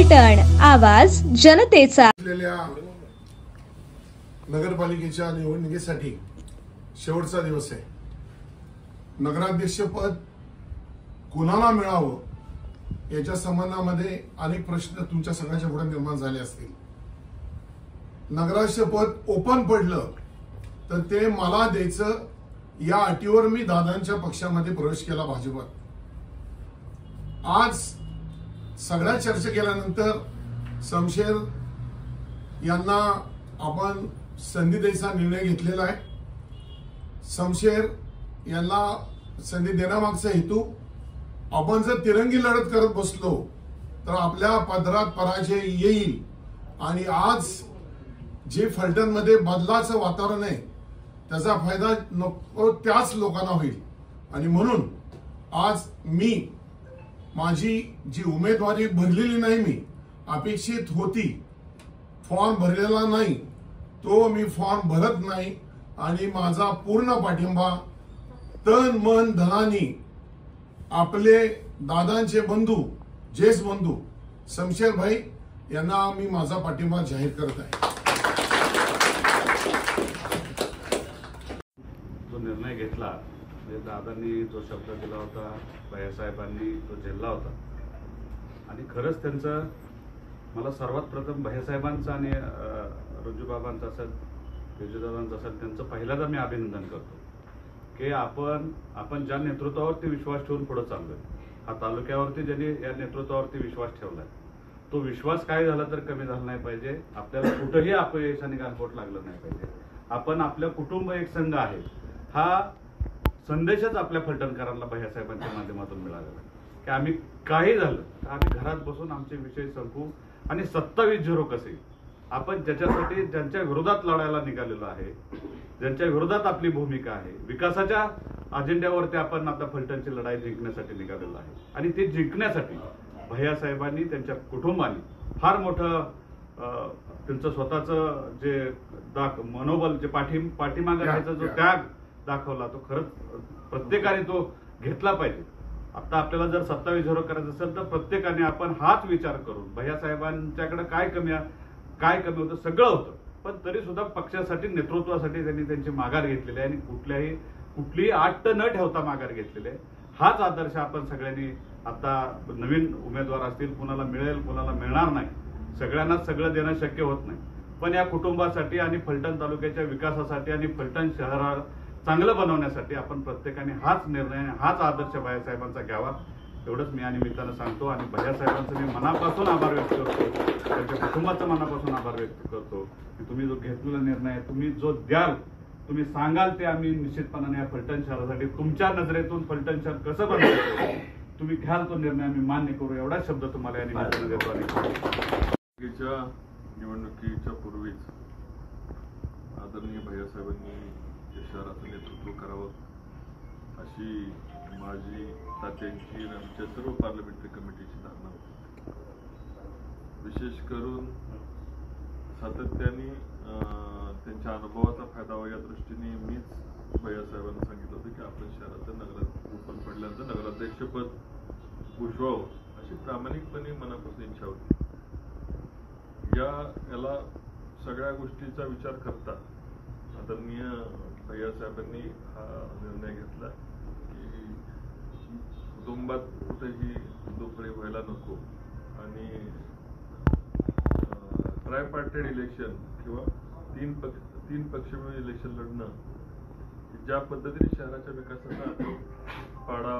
फलटण, आवाज जनतेचा. नगरपालिकेच्या निवडणुकीसाठी शेवटचा दिवस आहे. नगराध्यक्षपद कोणाला मिळावं याच्या संबंधामध्ये अनेक प्रश्न तुमच्या सगळ्यांच्या पुढे निर्माण झाले असतील. नगराध्यक्षपद ओपन पडलं तर ते मला द्यायचं या अटीवर मी दादांच्या पक्षामध्ये प्रवेश केला भाजपात. आज सगळ्या चर्चा केल्यानंतर शमशेर यांना आपण संधी द्यायचा निर्णय घेतलेला आहे. शमशेर यांना संधी देण्यामागचा हेतू, आपण जर तिरंगी लढत करत बसलो तर आपल्या पदरात पराजय येईल आणि आज जे फलटणमध्ये बदलाचं वातावरण आहे त्याचा फायदा नको त्याच लोकांना होईल. आणि म्हणून आज मी माझी जी उमेदवारी भरलेली नाही, मी अपेक्षित होती, फॉर्म भरलेला नाही, तो मी फॉर्म भरत नाही आणि माझा पूर्ण पाठिंबा तन मन धनानी आपले दादांचे बंधू, ज्येष्ठ बंधू शमशेर भाई यांना मी माझा पाठिंबा जाहीर करत आहे. जो निर्णय घेतला म्हणजे दादांनी जो शब्द दिला होता, भैयासाहेबांनी तो झेलला होता आणि खरंच त्यांचं मला सर्वात प्रथम भैयासाहेबांचं आणि रुजूबाबांचं असेल, विजयदादांचं असेल, त्यांचं पहिल्यांदा मी अभिनंदन करतो की आपण ज्या नेतृत्वावरती विश्वास ठेवून पुढे चाललोय, हा तालुक्यावरती ज्यांनी या नेतृत्वावरती विश्वास ठेवलाय तो विश्वास काय झाला तर कमी झाला नाही पाहिजे. आपल्याला कुठेही अपयशाने गालबोट लागलं नाही पाहिजे. आपण आपलं कुटुंब एक संघ आहे हा संदेशच आपल्या फलटणकरांना भैयासाहेबांच्या माध्यमातून मिळालेला की आम्ही काही झालं तर आम्ही घरात बसून आमचे विषय संपवू आणि 27-0 कसे आपण ज्याच्यासाठी ज्यांच्या विरोधात लढायला निघालेलो आहे, ज्यांच्या विरोधात आपली भूमिका आहे, विकासाच्या अजेंड्यावरती आपण आता फलटणची लढाई जिंकण्यासाठी निघालेलो आहे आणि ते जिंकण्यासाठी भैयासाहेबांनी त्यांच्या कुटुंबाने फार मोठं त्यांचं स्वतःचं जे मनोबल, जे पाठीमागे राहायचा जो त्याग दाखवला तो खरंच प्रत्येकाने तो घेतला पाहिजे. आता आपल्याला जर 27-0 करायचं असेल तर प्रत्येकाने आपण हाच विचार करून, भैयासाहेबांच्याकडे काय कमी होतं, सगळं होतं, पण तरी सुद्धा पक्षासाठी, नेतृत्वासाठी त्यांनी त्यांची माघार घेतलेली आहे आणि कुठलीही आट न ठेवता माघार घेतलेली आहे. हाच आदर्श आपण सगळ्यांनी, आता नवीन उमेदवार असतील, कुणाला मिळेल कुणाला मिळणार नाही, सगळ्यांना सगळं देणं शक्य होत नाही, पण या कुटुंबासाठी आणि फलटण तालुक्याच्या विकासासाठी आणि फलटण शहराला चांगलं बनवण्यासाठी आपण प्रत्येकाने हाच निर्णय, हाच आदर्श भैयासाहेबांचा घ्यावा, एवढंच मी या निमित्तानं सांगतो. आणि भैयासाहेबांचं मी मनापासून आभार व्यक्त करतो, त्यांच्या कुटुंबाचं मनापासून आभार व्यक्त करतो की तुम्ही जो घेतलेला निर्णय, तुम्ही जो द्याल, तुम्ही सांगाल ते आम्ही निश्चितपणाने या फलटण शहरासाठी तुमच्या नजरेतून फलटण शहर कसं बनवायचं तुम्ही घ्याल तो निर्णय आम्ही मान्य करू, एवढा शब्द तुम्हाला या निमित्तानं देतो. आणि निवडणुकीच्या पूर्वीच आदरणीय भैयासाहेबांनी या शहराचं नेतृत्व करावं अशी माझी, तात्यांची आणि आमच्या सर्व पार्लमेंटरी कमिटीची धारणा होती. विशेष करून सातत्याने त्यांच्या अनुभवाचा फायदा व्हावा या दृष्टीने मीच भैयासाहेबांना सांगितलं होतं की आपण शहराचं ओपन पडल्यानंतर नगराध्यक्षपद भूषवावं अशी प्रामाणिकपणे मनापासून इच्छा होती. याला सगळ्या गोष्टीचा विचार करता आदरणीय भैयासाहेबांनी हा निर्णय घेतला की कुटुंबात कुठेही दुपरी व्हायला नको आणि ट्रायपार्टेड इलेक्शन किंवा तीन पक्ष मिळून इलेक्शन लढणं, ज्या पद्धतीने शहराच्या विकासाचा पाडा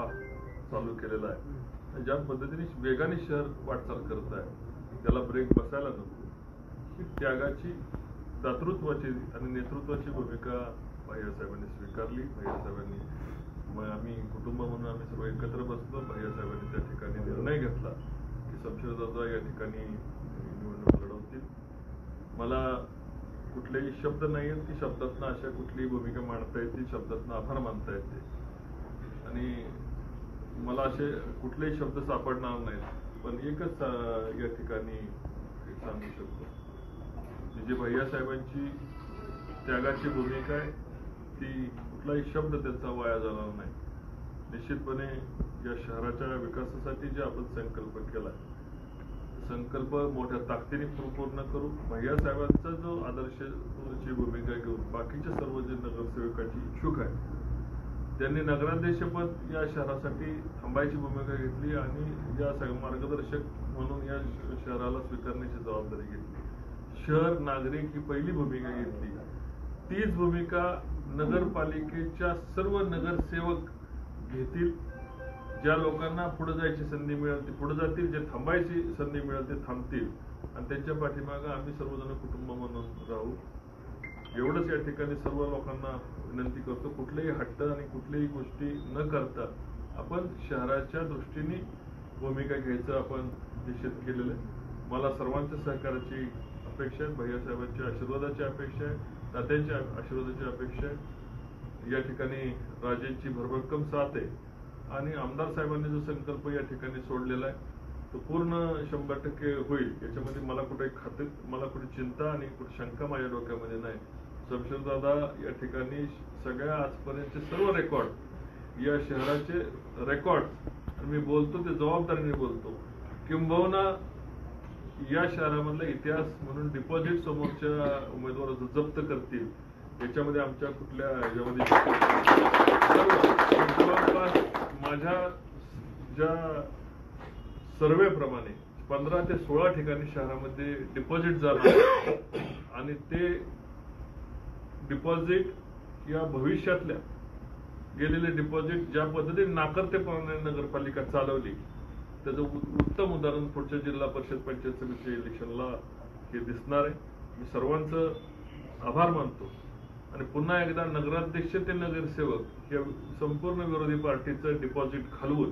चालू केलेला आहे, ज्या पद्धतीने वेगाने शहर वाटचाल करत आहे, त्याला ब्रेक बसायला नको, ही त्यागाची, दातृत्वाची आणि नेतृत्वाची भूमिका भैयासाहेबांनी स्वीकारली. भैयासाहेबांनी, मग आम्ही कुटुंब म्हणून आम्ही सर्व एकत्र बसलो. भैयासाहेबांनी त्या ठिकाणी निर्णय घेतला की शमशेरदादा या ठिकाणी निवडणूक लढवतील. मला कुठलेही शब्द नाही आहेत की शब्दातनं अशा कुठलीही भूमिका मांडता येते, शब्दातनं आभार मानता येते आणि मला असे कुठलेही शब्द सापडणार नाहीत, पण एकच या ठिकाणी सांगू शकतो, जी भैयासाहेबांची त्यागाची भूमिका आहे ती कुठलाही शब्द त्यांचा वाया जाणार नाही. निश्चितपणे या शहराच्या विकासासाठी जे आपण संकल्प केला संकल्प मोठ्या ताकदीने पूर्ण करू. भैयासाहेबांचा जो आदर्शची भूमिका घेऊन बाकीचे सर्व जे नगरसेवकाची इच्छुक आहे त्यांनी नगराध्यक्षपद या शहरासाठी थांबायची भूमिका घेतली आणि या मार्गदर्शक म्हणून या शहराला स्वीकारण्याची जबाबदारी घेतली. शहर नागरिक ही पहिली भूमिका घेतली. तीच भूमिका नगरपालिकेच्या सर्व नगरसेवक घेतील. ज्या लोकांना पुढे जायची संधी मिळेल ते पुढे जातील, जे थांबायची संधी मिळेल ते थांबतील आणि त्यांच्या पाठीमागे आम्ही सर्वजण कुटुंब म्हणून राहू. एवढंच या ठिकाणी सर्व लोकांना विनंती करतो. कुठलेही हट्ट आणि कुठल्याही गोष्टी न करता आपण शहराच्या दृष्टीने भूमिका घ्यायचं आपण निश्चित केलेलं आहे. मला सर्वांच्या सहकार्याची अपेक्षा आहे, भैयासाहेबांच्या आशीर्वादाची अपेक्षा आहे, तात्यांच्या आशीर्वादाची अपेक्षा आहे. या ठिकाणी राजेंची भरभक्कम साथ आहे आणि आमदार साहेबांनी जो संकल्प या ठिकाणी सोडलेला आहे तो पूर्ण 100% होईल. याच्यामध्ये मला कुठे चिंता आणि कुठे शंका माझ्या डोक्यामध्ये नाही. शमशेरदादा या ठिकाणी सगळ्या आजपर्यंतचे सर्व रेकॉर्ड या शहराचे रेकॉर्ड आणि मी बोलतो ते जबाबदारीने बोलतो, किंबहुना या शहरामधला इतिहास म्हणून डिपॉझिट समोरच्या उमेदवाराचं जप्त करतील याच्यामध्ये आमच्या कुठल्या याच्यामध्ये माझ्या ज्या सर्वेप्रमाणे 15 ते 16 ठिकाणी शहरामध्ये डिपॉझिट झालं आणि ते डिपॉझिट या भविष्यातल्या गेलेले डिपॉझिट ज्या पद्धतीने नाकर्तेपणाने नगरपालिका चालवली त्याचं उत्तम उदाहरण पुढच्या जिल्हा परिषद पंचायत समिती इलेक्शनला हे दिसणार आहे. मी सर्वांचं आभार मानतो आणि पुन्हा एकदा नगराध्यक्ष ते नगरसेवक या संपूर्ण विरोधी पार्टीचं डिपॉझिट घालवून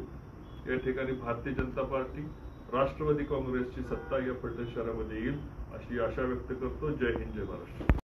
या ठिकाणी भारतीय जनता पार्टी राष्ट्रवादी काँग्रेसची सत्ता या फलटण शहरामध्ये येईल अशी आशा व्यक्त करतो. जय हिंद, जय महाराष्ट्र.